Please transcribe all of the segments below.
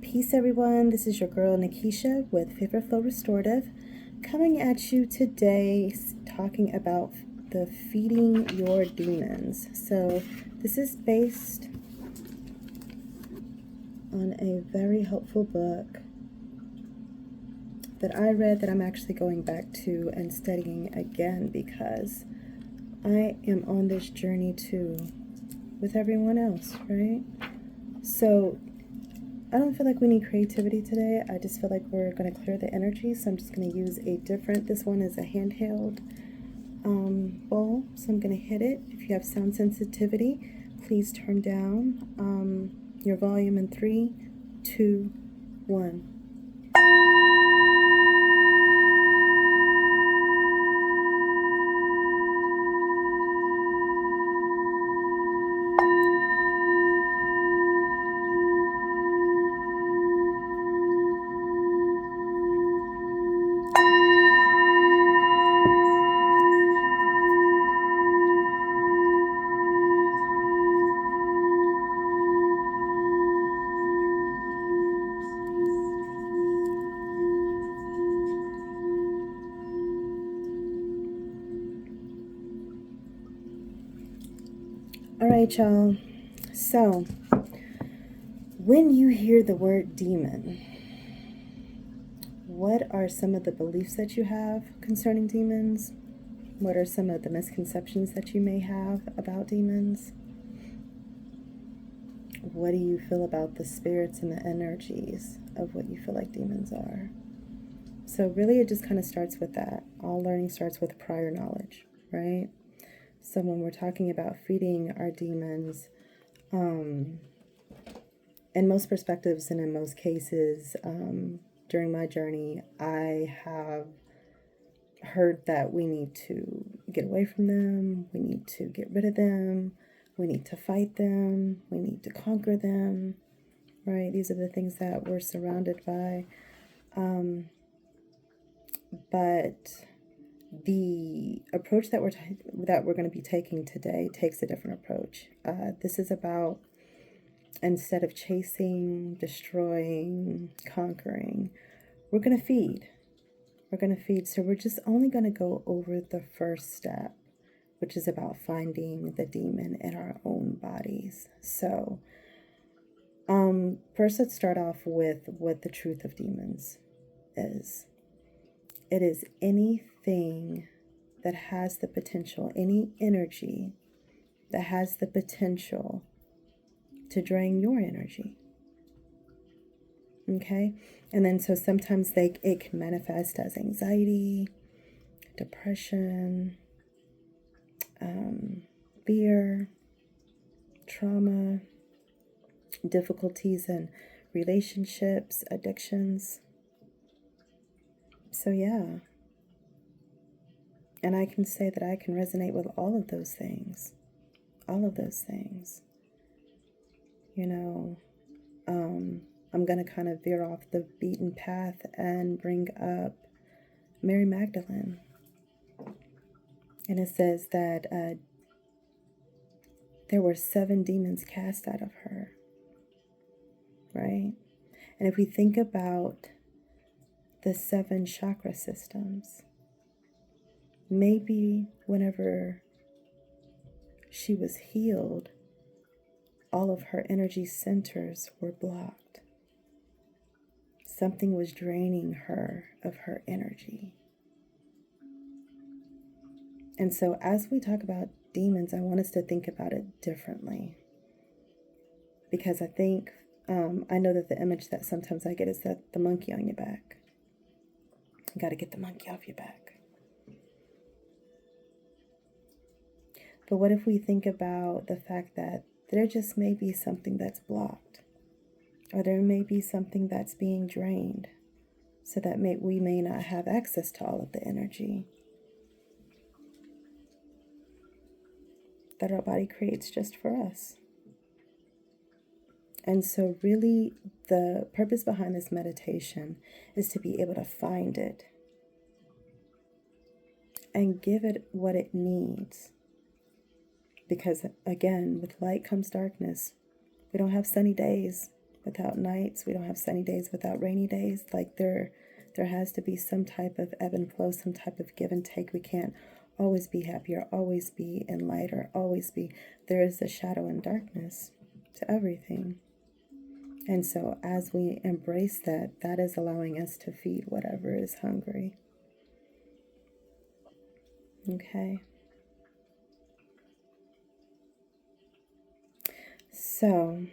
Peace, everyone. This is your girl Nikisha with FavorFlowRestorative, coming at you today talking about the feeding your demons. So this is based on a very helpful book that I read that I'm actually going back to and studying again because I am on this journey too with everyone else, right? So I don't feel like we need creativity today. I just feel like we're going to clear the energy. So I'm just going to use a different, this one is a handheld bowl. So I'm going to hit it. If you have sound sensitivity, please turn down your volume in 3, 2, 1. All right, y'all. So, when you hear the word demon, what are some of the beliefs that you have concerning demons? What are some of the misconceptions that you may have about demons? What do you feel about the spirits and the energies of what you feel like demons are? So really it just kind of starts with that. All learning starts with prior knowledge, right? So when we're talking about feeding our demons, in most perspectives and in most cases, during my journey, I have heard that we need to get away from them, we need to get rid of them, we need to fight them, we need to conquer them, right? These are the things that we're surrounded by. But the approach that we're going to be taking today takes a different approach. This is about, instead of chasing, destroying, conquering, we're going to feed. We're going to feed. So we're just only going to go over the first step, which is about finding the demon in our own bodies. So first let's start off with what the truth of demons is. It is anything that has the potential, any energy that has the potential to drain your energy. Okay? And then so sometimes it can manifest as anxiety, depression, fear, trauma, difficulties in relationships, addictions. So yeah. And I can say that I can resonate with all of those things. All of those things. You know, I'm going to kind of veer off the beaten path and bring up Mary Magdalene. And it says that there were 7 demons cast out of her. Right? And if we think about the 7 chakra systems, maybe whenever she was healed, all of her energy centers were blocked. Something was draining her of her energy. And so as we talk about demons, I want us to think about it differently. Because I think, I know that the image that sometimes I get is that the monkey on your back. You got to get the monkey off your back. But what if we think about the fact that there just may be something that's blocked, or there may be something that's being drained, so that we may not have access to all of the energy that our body creates just for us. And so really the purpose behind this meditation is to be able to find it and give it what it needs. Because again, with light comes darkness. We don't have sunny days. without nights. We don't have sunny days without rainy days. Like there has to be some type of ebb and flow, some type of give and take. We can't always be happy or always be in light or always be. There is a shadow and darkness to everything. And so as we embrace that, that is allowing us to feed whatever is hungry. Okay. So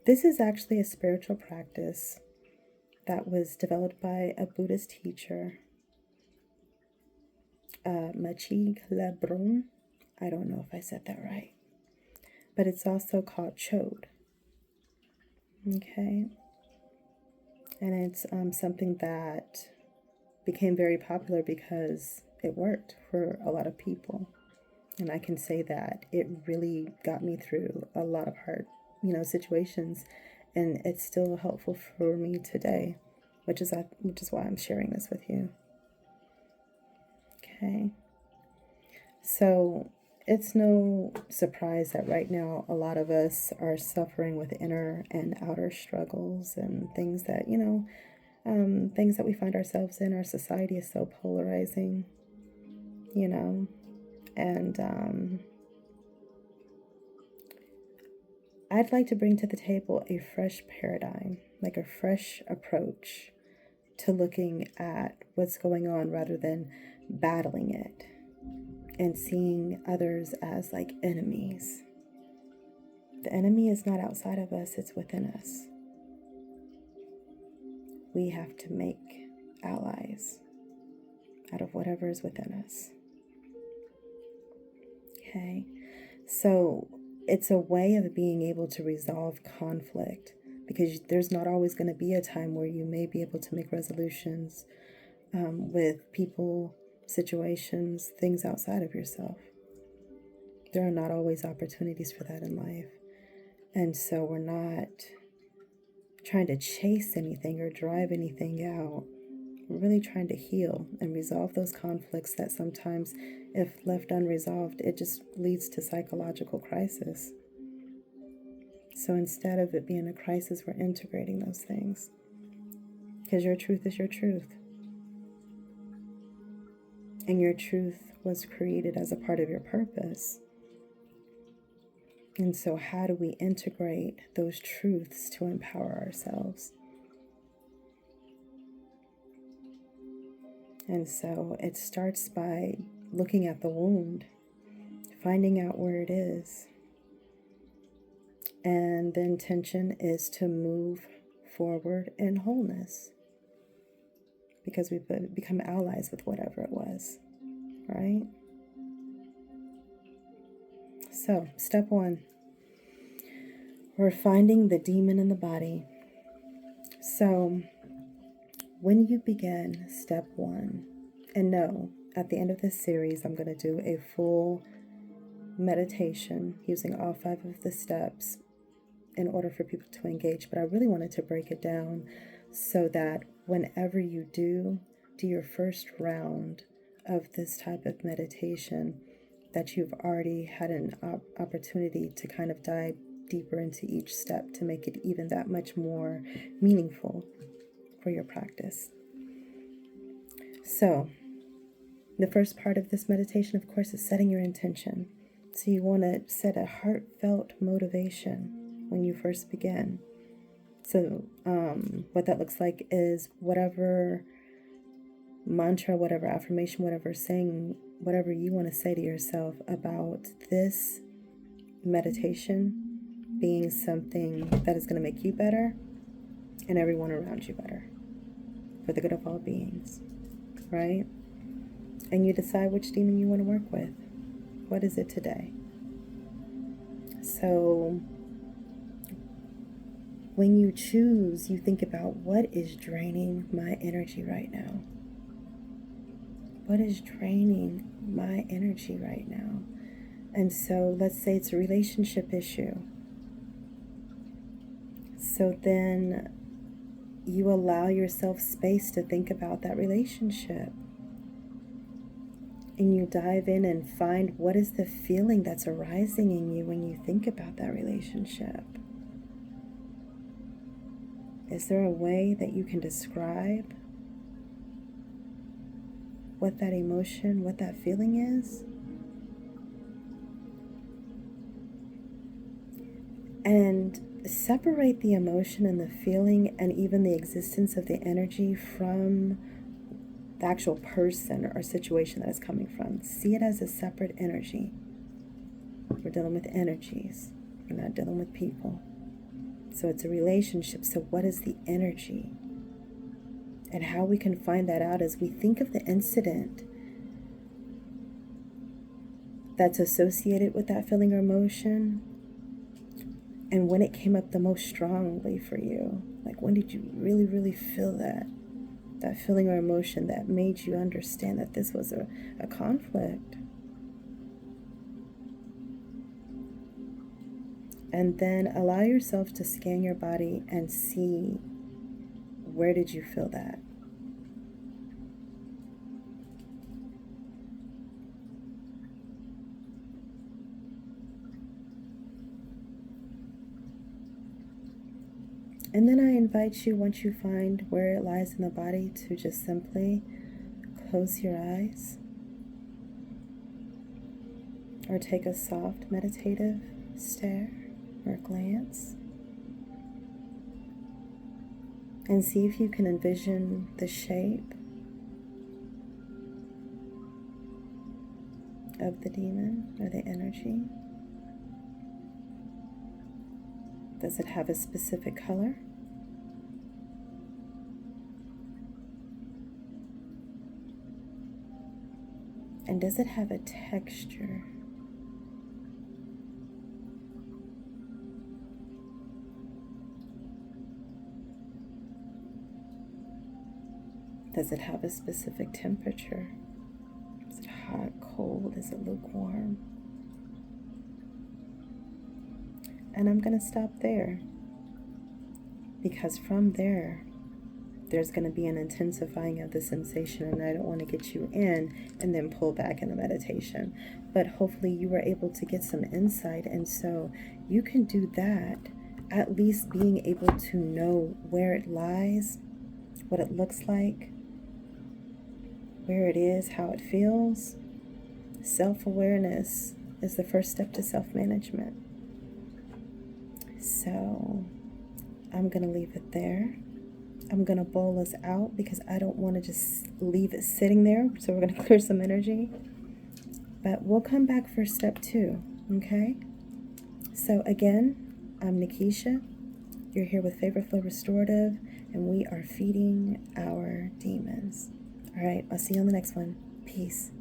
this is actually a spiritual practice that was developed by a Buddhist teacher, Machi Lebron. I don't know if I said that right, but it's also called Chode. Okay, and it's something that became very popular because it worked for a lot of people, and I can say that it really got me through a lot of hard, situations, and it's still helpful for me today, which is why I'm sharing this with you. Okay, so it's no surprise that right now a lot of us are suffering with inner and outer struggles and things that, things that we find ourselves in. Our society is so polarizing, and I'd like to bring to the table a fresh paradigm, like a fresh approach to looking at what's going on rather than battling it and seeing others as like enemies. The enemy is not outside of us, it's within us. We have to make allies out of whatever is within us. Okay, so it's a way of being able to resolve conflict, because there's not always going to be a time where you may be able to make resolutions with people, situations, things outside of yourself. There are not always opportunities for that in life. And so we're not trying to chase anything or drive anything out. We're really trying to heal and resolve those conflicts that sometimes, if left unresolved, it just leads to psychological crisis. So instead of it being a crisis, we're integrating those things. Because your truth is your truth. And your truth was created as a part of your purpose. And so how do we integrate those truths to empower ourselves? And so it starts by looking at the wound, finding out where it is. And the intention is to move forward in wholeness, because we've become allies with whatever it was, right? So, step 1, we're finding the demon in the body. So, when you begin step 1, and no, at the end of this series, I'm going to do a full meditation using all 5 of the steps in order for people to engage, but I really wanted to break it down so that whenever you do your first round of this type of meditation, that you've already had an opportunity to kind of dive deeper into each step to make it even that much more meaningful for your practice. So, the first part of this meditation, of course, is setting your intention. So you want to set a heartfelt motivation when you first begin. So what that looks like is whatever mantra, whatever affirmation, whatever saying, whatever you want to say to yourself about this meditation being something that is going to make you better and everyone around you better, for the good of all beings, right? And you decide which demon you want to work with. What is it today? So when you choose, you think about, what is draining my energy right now? What is draining my energy right now? And so let's say it's a relationship issue. So then you allow yourself space to think about that relationship. And you dive in and find, what is the feeling that's arising in you when you think about that relationship? Is there a way that you can describe what that emotion, what that feeling is? And separate the emotion and the feeling and even the existence of the energy from the actual person or situation that it's coming from. See it as a separate energy. We're dealing with energies. We're not dealing with people. So it's a relationship. So what is the energy? And how we can find that out is we think of the incident that's associated with that feeling or emotion, and when it came up the most strongly for you. Like, when did you really, really feel that feeling or emotion that made you understand that this was a conflict? And then allow yourself to scan your body and see, where did you feel that? And then I invite you, once you find where it lies in the body, to just simply close your eyes or take a soft meditative stare or glance and see if you can envision the shape of the demon or the energy. Does it have a specific color? And does it have a texture? Does it have a specific temperature? Is it hot, cold? Is it lukewarm? And I'm going to stop there, because from there, there's going to be an intensifying of the sensation, and I don't want to get you in and then pull back in the meditation. But hopefully you were able to get some insight, and so you can do that, at least being able to know where it lies, what it looks like, where it is, how it feels. Self-awareness is the first step to self-management. So I'm going to leave it there. I'm going to bowl us out because I don't want to just leave it sitting there. So we're going to clear some energy. But we'll come back for step 2, okay? So again, I'm Nikisha. You're here with FavorFlow Restorative, and we are feeding our demons. All right, I'll see you on the next one. Peace.